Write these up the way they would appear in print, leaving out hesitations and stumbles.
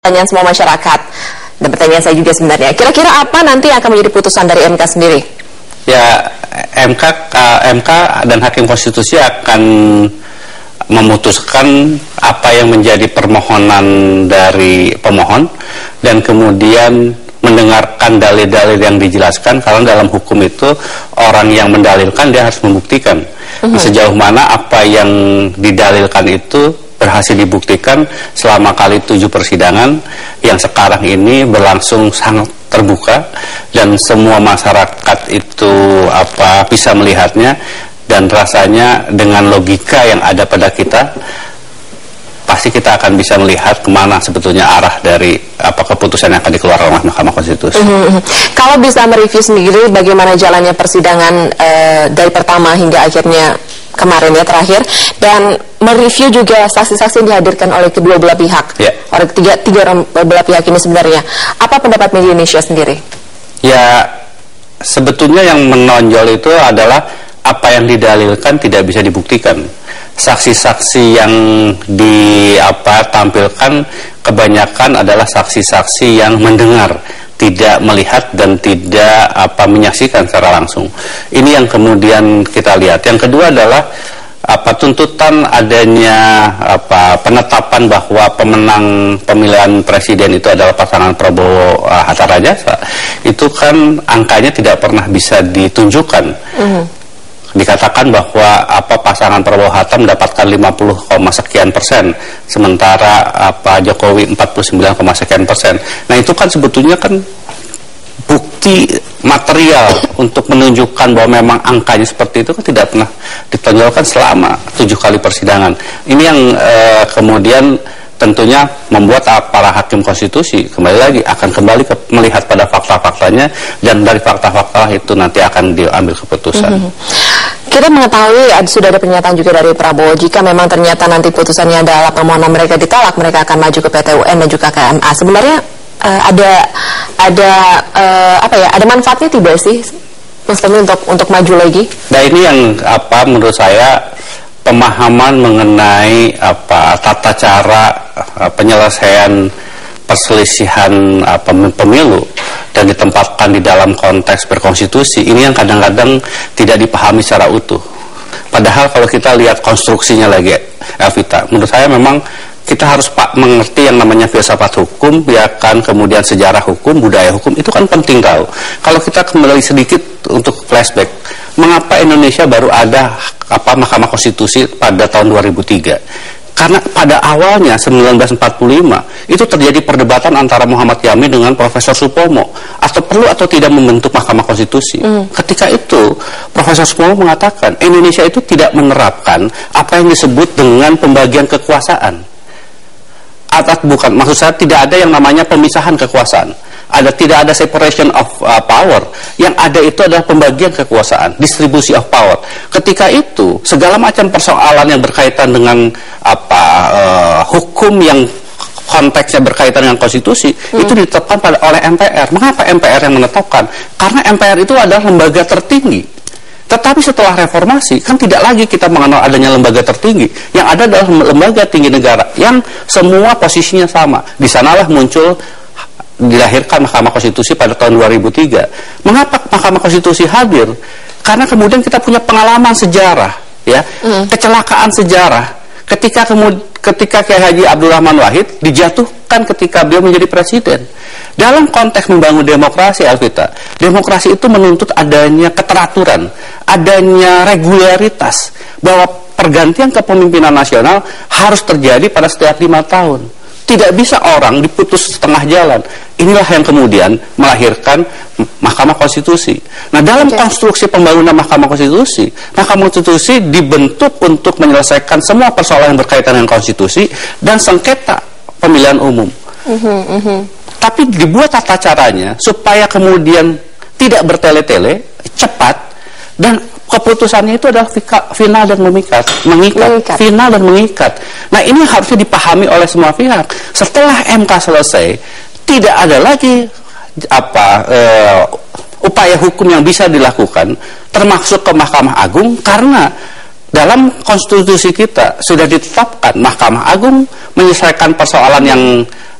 pertanyaan semua masyarakat dan pertanyaan saya juga sebenarnya. Kira-kira apa nanti yang akan menjadi putusan dari MK sendiri? Ya, MK dan Hakim Konstitusi akan memutuskan apa yang menjadi permohonan dari pemohon dan kemudian mendengarkan dalil-dalil yang dijelaskan, karena dalam hukum itu orang yang mendalilkan dia harus membuktikan sejauh mana apa yang didalilkan itu berhasil dibuktikan selama kali 7 persidangan yang sekarang ini berlangsung sangat terbuka dan semua masyarakat itu bisa melihatnya, dan rasanya dengan logika yang ada pada kita pasti kita akan bisa melihat kemana sebetulnya arah dari keputusan yang akan dikeluarkan oleh Mahkamah Konstitusi. Kalau bisa mereview sendiri bagaimana jalannya persidangan dari pertama hingga akhirnya kemarin ya terakhir, dan mereview juga saksi-saksi yang dihadirkan oleh kedua belah pihak, oleh tiga orang belah pihak ini sebenarnya, apa pendapat media Indonesia sendiri? Ya, sebetulnya yang menonjol itu adalah apa yang didalilkan tidak bisa dibuktikan. Saksi-saksi yang ditampilkan kebanyakan adalah saksi-saksi yang mendengar, tidak melihat dan tidak menyaksikan secara langsung. Ini yang kemudian kita lihat. Yang kedua adalah tuntutan adanya penetapan bahwa pemenang pemilihan presiden itu adalah pasangan Prabowo Hatta Rajasa. Itu kan angkanya tidak pernah bisa ditunjukkan. Dikatakan bahwa pasangan Prabowo Hatta mendapatkan 50, sekian persen, sementara Jokowi 49, sekian persen. Nah, itu kan sebetulnya kan bukti material untuk menunjukkan bahwa memang angkanya seperti itu kan tidak pernah ditonjolkan selama 7 kali persidangan. Ini yang kemudian tentunya membuat para hakim konstitusi kembali lagi akan melihat pada fakta-faktanya, dan dari fakta-fakta itu nanti akan diambil keputusan. Kita mengetahui sudah ada pernyataan juga dari Prabowo, jika memang ternyata nanti putusannya adalah permohonan mereka ditolak, mereka akan maju ke PT UN dan juga ke MA. Sebenarnya ada manfaatnya tidak sih Mas Tommy untuk maju lagi? Nah, ini yang menurut saya pemahaman mengenai tata cara penyelesaian perselisihan pemilu dan ditempatkan di dalam konteks berkonstitusi, ini yang kadang-kadang tidak dipahami secara utuh. Padahal kalau kita lihat konstruksinya lagi, Elvita, menurut saya memang kita harus mengerti yang namanya filsafat hukum, ya kan, kemudian sejarah hukum, budaya hukum, itu kan penting tahu. Kalau kita kembali sedikit untuk flashback, mengapa Indonesia baru ada Mahkamah Konstitusi pada tahun 2003? Karena pada awalnya 1945 itu terjadi perdebatan antara Muhammad Yamin dengan Profesor Supomo, atau perlu atau tidak membentuk Mahkamah Konstitusi. Ketika itu Profesor Supomo mengatakan Indonesia itu tidak menerapkan apa yang disebut dengan pembagian kekuasaan. Maksud saya tidak ada yang namanya pemisahan kekuasaan. Tidak ada separation of power. Yang ada itu adalah pembagian kekuasaan, distribusi of power. Ketika itu segala macam persoalan yang berkaitan dengan hukum yang konteksnya berkaitan dengan konstitusi itu ditetapkan oleh MPR. Mengapa MPR yang menetapkan? Karena MPR itu adalah lembaga tertinggi. Tetapi setelah reformasi, kan tidak lagi kita mengenal adanya lembaga tertinggi. Yang ada adalah lembaga tinggi negara yang semua posisinya sama. Di sanalah dilahirkan Mahkamah Konstitusi pada tahun 2003. Mengapa Mahkamah Konstitusi hadir? Karena kemudian kita punya pengalaman sejarah, kecelakaan sejarah. Ketika Kiai Haji Abdul Rahman Wahid dijatuhkan ketika beliau menjadi presiden. Dalam konteks membangun demokrasi, Elvita, demokrasi itu menuntut adanya keteraturan, adanya regularitas, bahwa pergantian kepemimpinan nasional harus terjadi pada setiap 5 tahun. Tidak bisa orang diputus setengah jalan. Inilah yang kemudian melahirkan Mahkamah Konstitusi. Nah, dalam konstruksi pembangunan Mahkamah Konstitusi dibentuk untuk menyelesaikan semua persoalan yang berkaitan dengan konstitusi dan sengketa pemilihan umum. Tapi dibuat tata caranya supaya kemudian tidak bertele-tele, cepat, dan keputusannya itu adalah final dan mengikat. Final dan mengikat. Nah, ini harusnya dipahami oleh semua pihak. Setelah MK selesai, tidak ada lagi upaya hukum yang bisa dilakukan, termasuk ke Mahkamah Agung, karena dalam konstitusi kita sudah ditetapkan Mahkamah Agung menyelesaikan persoalan yang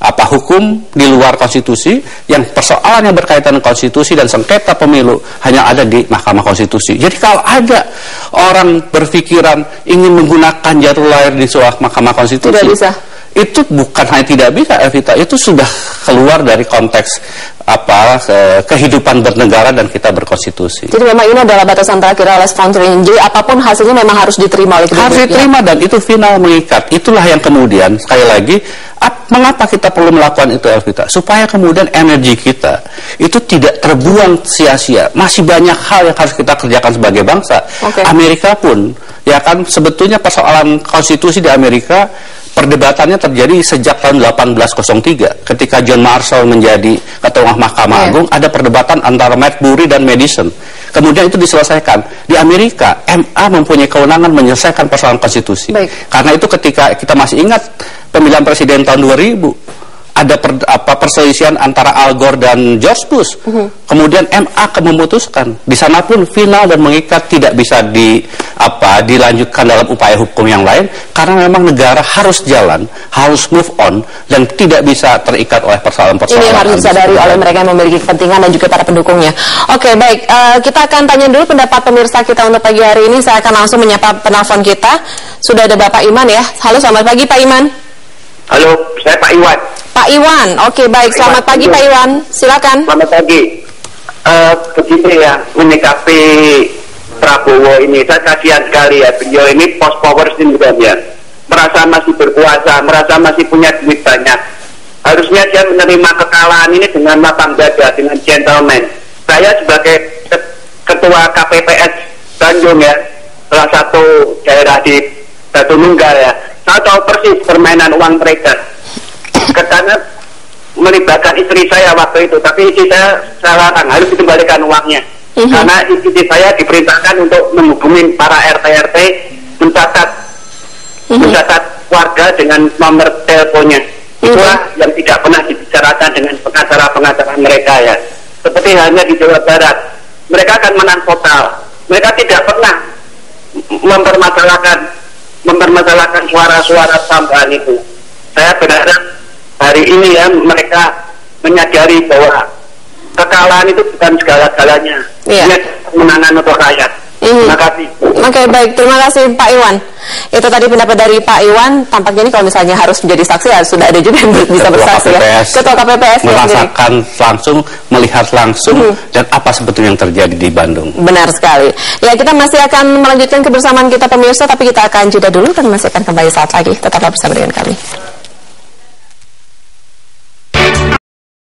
hukum di luar konstitusi, yang persoalan yang berkaitan dengan konstitusi dan sengketa pemilu hanya ada di Mahkamah Konstitusi. Jadi kalau ada orang berpikiran ingin menggunakan jatuh lahir di sebuah Mahkamah Konstitusi, tidak bisa. Itu bukan hanya tidak bisa, Evita, itu sudah keluar dari konteks kehidupan bernegara dan kita berkonstitusi. Jadi memang ini adalah batasan terakhir alias frontier. Jadi apapun hasilnya memang harus diterima oleh kedua harus diterima dan itu final mengikat. Itulah yang kemudian sekali lagi mengapa kita perlu melakukan itu, Evita? Supaya kemudian energi kita itu tidak terbuang sia-sia. Masih banyak hal yang harus kita kerjakan sebagai bangsa. Amerika pun ya kan sebetulnya persoalan konstitusi di Amerika perdebatannya terjadi sejak tahun 1803 ketika John Marshall menjadi ketua Mahkamah Agung. Ada perdebatan antara Marbury dan Madison. Kemudian itu diselesaikan. Di Amerika, MA mempunyai kewenangan menyelesaikan persoalan konstitusi. Karena itu ketika kita masih ingat pemilihan presiden tahun 2000, ada perselisihan antara Al Gore dan George Bush. Kemudian MA memutuskan. Di sana pun final dan mengikat, tidak bisa dilanjutkan dalam upaya hukum yang lain karena memang negara harus jalan, harus move on dan tidak bisa terikat oleh persoalan-persoalan. Ini yang harus disadari oleh mereka yang memiliki kepentingan dan juga para pendukungnya. Oke, baik. Kita akan tanya dulu pendapat pemirsa kita untuk pagi hari ini. Saya akan langsung menyapa penelpon kita. Sudah ada Bapak Iman ya. Halo, selamat pagi Pak Iman. Halo, saya Pak Iwan. Pak Iwan, oke baik. Selamat pagi Pak Iwan, silakan. Selamat pagi. Begini ya, menyikapi Prabowo ini, saya kasihan sekali ya. Beliau ini post power syndrome ya. Merasa masih berkuasa, merasa masih punya duit banyak. Harusnya dia menerima kekalahan ini dengan lapang dada, dengan gentleman. Saya sebagai ketua KPPS Bandung ya, salah satu daerah di Batu Nunggal ya, saya tahu persis permainan uang mereka. Karena melibatkan istri saya waktu itu, tapi istri saya larang, harus dikembalikan uangnya. Karena istri saya diperintahkan untuk menghubungi para RT-RT, mencatat warga dengan nomor teleponnya. Itulah yang tidak pernah dibicarakan dengan pengacara-pengacara mereka ya. Seperti halnya di Jawa Barat, mereka akan menang total. Mereka tidak pernah mempermasalahkan suara-suara tambahan itu. Saya berharap hari ini ya mereka menyadari bahwa kekalahan itu bukan segala-galanya. Ini kemenangan untuk rakyat. Terima kasih. Oke, baik, terima kasih Pak Iwan. Itu tadi pendapat dari Pak Iwan. Tampaknya ini kalau misalnya harus menjadi saksi ya sudah ada juga yang bisa bersaksi ya. Ketua KPPS merasakan langsung, melihat langsung dan apa sebetulnya yang terjadi di Bandung. Benar sekali. Ya, kita masih akan melanjutkan kebersamaan kita pemirsa, tapi kita akan jeda dulu dan masih akan kembali saat lagi. Tetaplah bersama dengan kami.